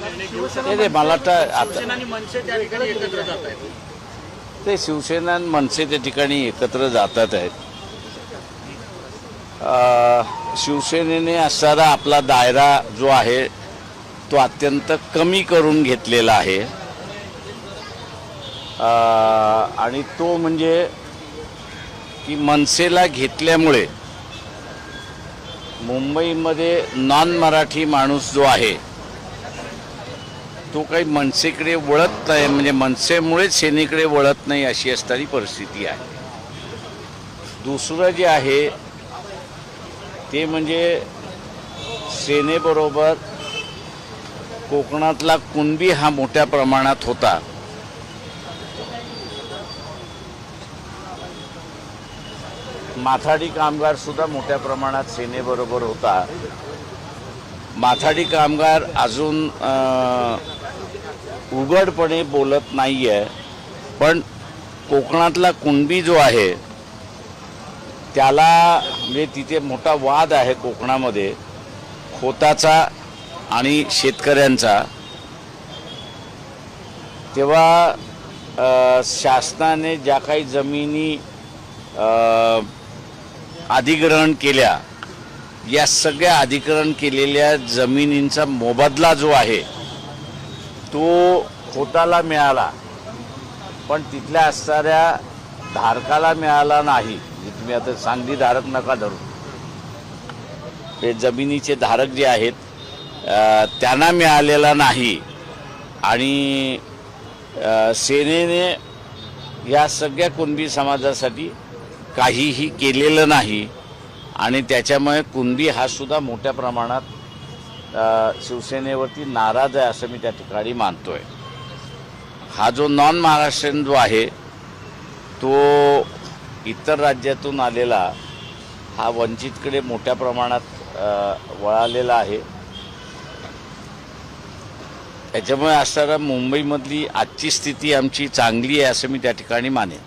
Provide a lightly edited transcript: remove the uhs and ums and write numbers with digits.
निर्णय घेऊ शकतो? ते मला आता शिवसेना आणि मनसे त्या ठिकाणी एकत्र जात आहेत. ते शिवसेना आणि मनसे त्या ठिकाणी एकत्र जातात आहेत. शिवसेनेने असणारा आपला दायरा जो आहे तो अत्यंत कमी करून घेतलेला आहे आणि तो म्हणजे की मनसेला घेतल्यामुळे मुंबईमध्ये नॉन मराठी माणूस जो आहे तो काही मनसेकडे वळत नाही, म्हणजे मनसेमुळेच सेनेकडे वळत नाही अशी असणारी परिस्थिती आहे. दुसरं जे आहे ते म्हणजे सेनेबरोबर कोकणातला कुणबी हा मोठ्या प्रमाणात होता. माथाडी कामगार सुद्धा मोठ्या प्रमाणात सेनेबरोबर होता. माथाडी कामगार अजून उघडपणे बोलत नाही आहे, पण कोकणातला कुणबी जो आहे त्याला म्हणजे तिथे मोठा वाद आहे कोकणामध्ये खोताचा आणि शेतकऱ्यांचा. तेव्हा शासनाने ज्या काही जमिनी अधिग्रहण केल्या, या सगळ्या अधिग्रहण केलेल्या जमिनींचा मोबदला जो आहे तो खोताला मिळाला, पण तिथल्या असणाऱ्या धारकाला मिळाला नाही. तुम्ही आता सांगली धारक नका धरू, हे जमिनीचे धारक जे आहेत त्यांना मिळालेला नाही. आणि सेनेने या सगळ्या कुणबी समाजासाठी काहीही केलेलं नाही आणि त्याच्यामुळे कुणबी हा सुद्धा मोठ्या प्रमाणात शिवसेनेवरती नाराज आहे असं मी त्या ठिकाणी मानतोय. हा जो नॉन महाराष्ट्रीयन जो आहे तो इतर राज्यातून आलेला हा वंचितकडे मोठ्या प्रमाणात वळालेला आहे. त्याच्यामुळे असणारा मुंबईमधली आजची स्थिती आमची चांगली आहे असं मी त्या ठिकाणी मानेन.